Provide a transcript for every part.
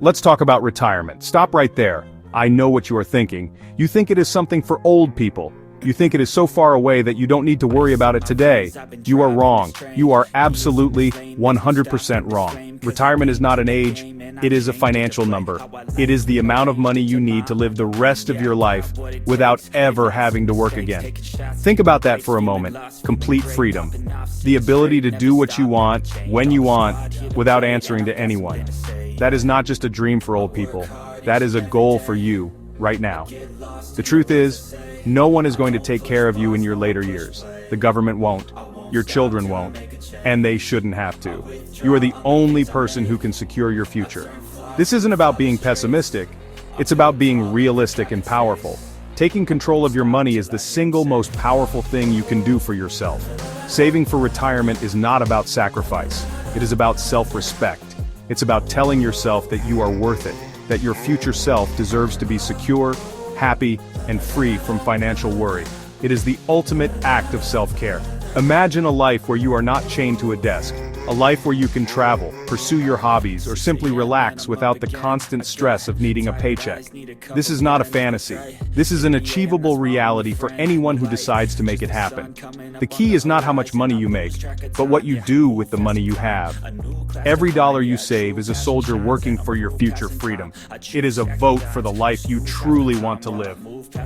Let's talk about retirement. Stop right there. I know what you are thinking. You think it is something for old people. You think it is so far away that you don't need to worry about it today. You are wrong. You are absolutely 100% wrong. Retirement is not an age, it is a financial number. It is the amount of money you need to live the rest of your life without ever having to work again. Think about that for a moment. Complete freedom. The ability to do what you want, when you want, without answering to anyone. That is not just a dream for old people. That is a goal for you, right now. The truth is, no one is going to take care of you in your later years. The government won't. Your children won't. And they shouldn't have to. You are the only person who can secure your future. This isn't about being pessimistic. It's about being realistic and powerful. Taking control of your money is the single most powerful thing you can do for yourself. Saving for retirement is not about sacrifice. It is about self-respect. It's about telling yourself that you are worth it, that your future self deserves to be secure, happy, and free from financial worry. It is the ultimate act of self-care. Imagine a life where you are not chained to a desk, a life where you can travel, pursue your hobbies, or simply relax without the constant stress of needing a paycheck. This is not a fantasy. This is an achievable reality for anyone who decides to make it happen. The key is not how much money you make, but what you do with the money you have. Every dollar you save is a soldier working for your future freedom. It is a vote for the life you truly want to live.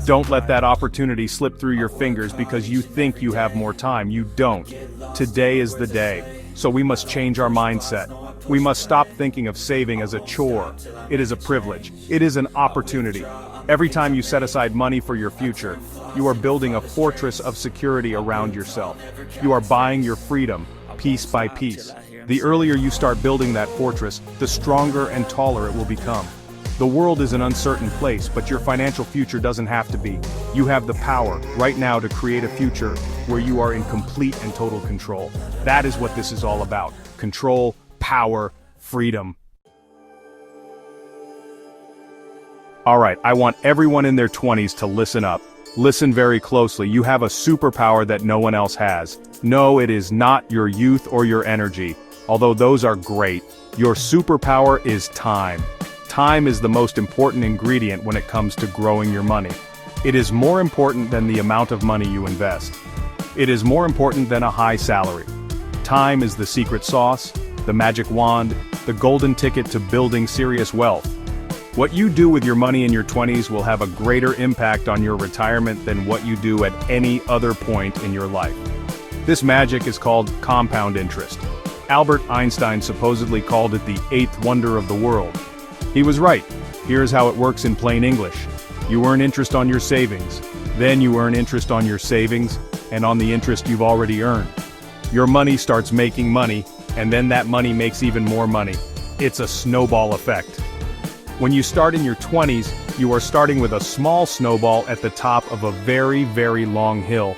Don't let that opportunity slip through your fingers because you think you have more time. You don't. Today is the day. So we must change our mindset. We must stop thinking of saving as a chore. It is a privilege. It is an opportunity. Every time you set aside money for your future, you are building a fortress of security around yourself. You are buying your freedom, piece by piece. The earlier you start building that fortress, the stronger and taller it will become. The world is an uncertain place, but your financial future doesn't have to be. You have the power, right now, to create a future where you are in complete and total control. That is what this is all about. Control, power, freedom. Alright, I want everyone in their 20s to listen up. Listen very closely. You have a superpower that no one else has. No, it is not your youth or your energy, although those are great. Your superpower is time. Time is the most important ingredient when it comes to growing your money. It is more important than the amount of money you invest. It is more important than a high salary. Time is the secret sauce, the magic wand, the golden ticket to building serious wealth. What you do with your money in your 20s will have a greater impact on your retirement than what you do at any other point in your life. This magic is called compound interest. Albert Einstein supposedly called it the eighth wonder of the world. He was right. Here's how it works in plain English. You earn interest on your savings, then you earn interest on your savings, and on the interest you've already earned. Your money starts making money, and then that money makes even more money. It's a snowball effect. When you start in your 20s, you are starting with a small snowball at the top of a very, very long hill.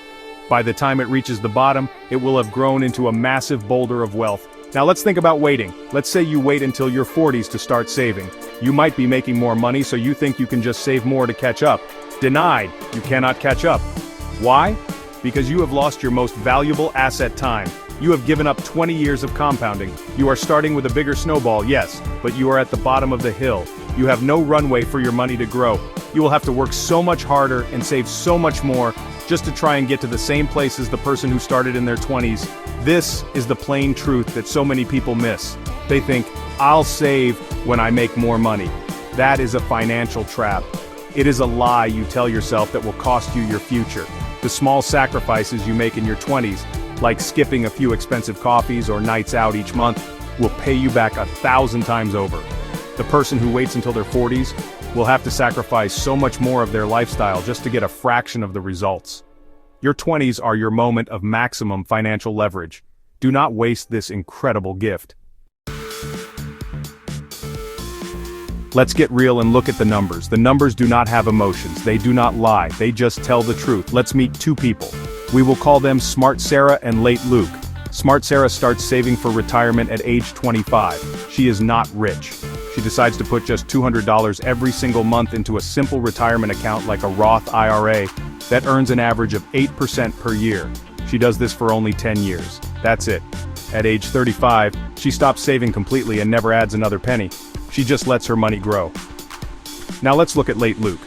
By the time it reaches the bottom, it will have grown into a massive boulder of wealth. Now let's think about waiting. Let's say you wait until your 40s to start saving. You might be making more money, so you think you can just save more to catch up. Denied. You cannot catch up. Why? Because you have lost your most valuable asset, time. You have given up 20 years of compounding. You are starting with a bigger snowball, yes, but you are at the bottom of the hill. You have no runway for your money to grow. You will have to work so much harder and save so much more just to try and get to the same place as the person who started in their 20s. This is the plain truth that so many people miss. They think, I'll save when I make more money. That is a financial trap. It is a lie you tell yourself that will cost you your future. The small sacrifices you make in your 20s, like skipping a few expensive coffees or nights out each month, will pay you back 1,000 times over. The person who waits until their 40s will have to sacrifice so much more of their lifestyle just to get a fraction of the results. Your 20s are your moment of maximum financial leverage. Do not waste this incredible gift. Let's get real and look at the numbers. The numbers do not have emotions. They do not lie. They just tell the truth. Let's meet two people. We will call them Smart Sarah and Late Luke. Smart Sarah starts saving for retirement at age 25. She is not rich. She decides to put just $200 every single month into a simple retirement account like a Roth IRA that earns an average of 8% per year. She does this for only 10 years. That's it. At age 35, she stops saving completely and never adds another penny. She just lets her money grow. Now let's look at late Luke.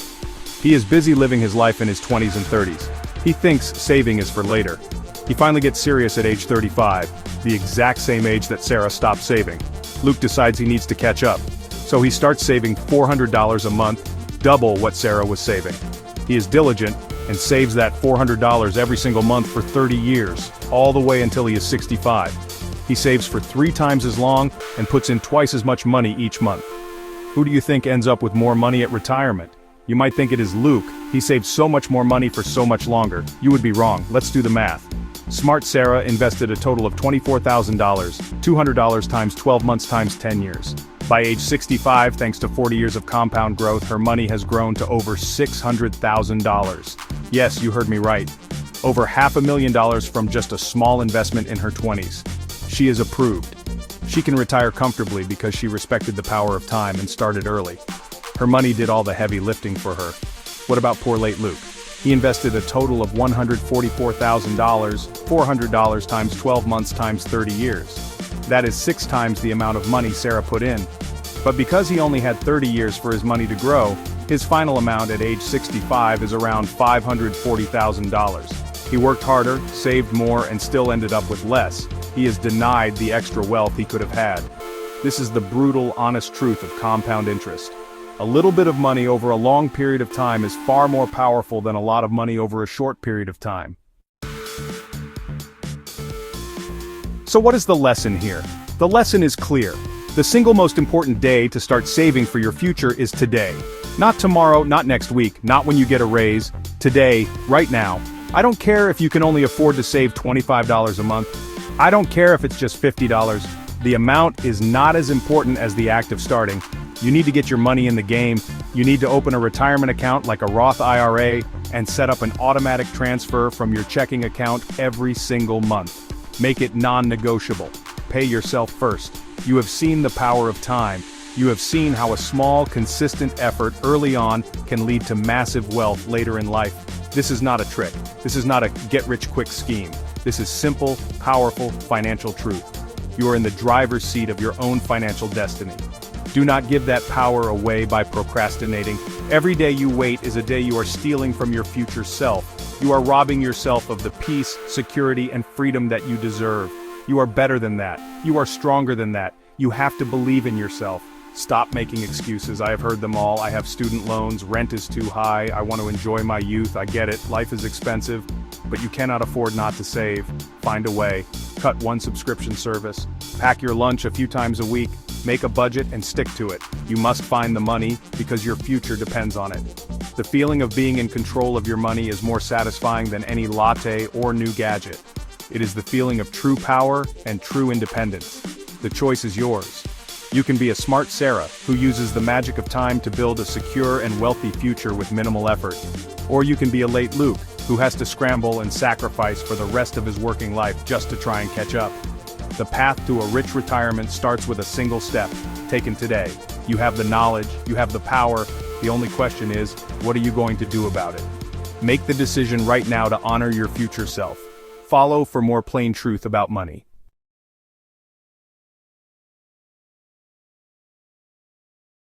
He is busy living his life in his 20s and 30s. He thinks saving is for later. He finally gets serious at age 35, the exact same age that Sarah stopped saving. Luke decides he needs to catch up. So he starts saving $400 a month, double what Sarah was saving. He is diligent and saves that $400 every single month for 30 years, all the way until he is 65. He saves for 3 times as long and puts in twice as much money each month. Who do you think ends up with more money at retirement? You might think it is Luke. He saved so much more money for so much longer. You would be wrong. Let's do the math. Smart Sarah invested a total of $24,000, $200 times 12 months times 10 years. By age 65, thanks to 40 years of compound growth, her money has grown to over $600,000. Yes, you heard me right. Over $500,000 from just a small investment in her 20s. She is approved. She can retire comfortably because she respected the power of time and started early. Her money did all the heavy lifting for her. What about poor late Luke? He invested a total of $144,000, $400 times 12 months times 30 years. That is 6 times the amount of money Sarah put in. But because he only had 30 years for his money to grow, his final amount at age 65 is around $540,000. He worked harder, saved more, and still ended up with less. He is denied the extra wealth he could have had. This is the brutal, honest truth of compound interest. A little bit of money over a long period of time is far more powerful than a lot of money over a short period of time. So what is the lesson here? The lesson is clear. The single most important day to start saving for your future is today. Not tomorrow, not next week, not when you get a raise. Today, right now. I don't care if you can only afford to save $25 a month. I don't care if it's just $50. The amount is not as important as the act of starting. You need to get your money in the game. You need to open a retirement account like a Roth IRA and set up an automatic transfer from your checking account every single month. Make it non-negotiable. Pay yourself first. You have seen the power of time. You have seen how a small, consistent effort early on can lead to massive wealth later in life. This is not a trick. This is not a get-rich-quick scheme. This is simple, powerful financial truth. You are in the driver's seat of your own financial destiny. Do not give that power away by procrastinating. Every day you wait is a day you are stealing from your future self. You are robbing yourself of the peace, security, and freedom that you deserve. You are better than that. You are stronger than that. You have to believe in yourself. Stop making excuses. I have heard them all. I have student loans. Rent is too high. I want to enjoy my youth. I get it. Life is expensive. But you cannot afford not to save. Find a way. Cut one subscription service. Pack your lunch a few times a week. Make a budget and stick to it. You must find the money because your future depends on it. The feeling of being in control of your money is more satisfying than any latte or new gadget. It is the feeling of true power and true independence. The choice is yours. You can be a smart Sarah who uses the magic of time to build a secure and wealthy future with minimal effort. Or you can be a late Luke who has to scramble and sacrifice for the rest of his working life just to try and catch up. The path to a rich retirement starts with a single step, taken today. You have the knowledge, you have the power. The only question is, what are you going to do about it? Make the decision right now to honor your future self. Follow for more plain truth about money.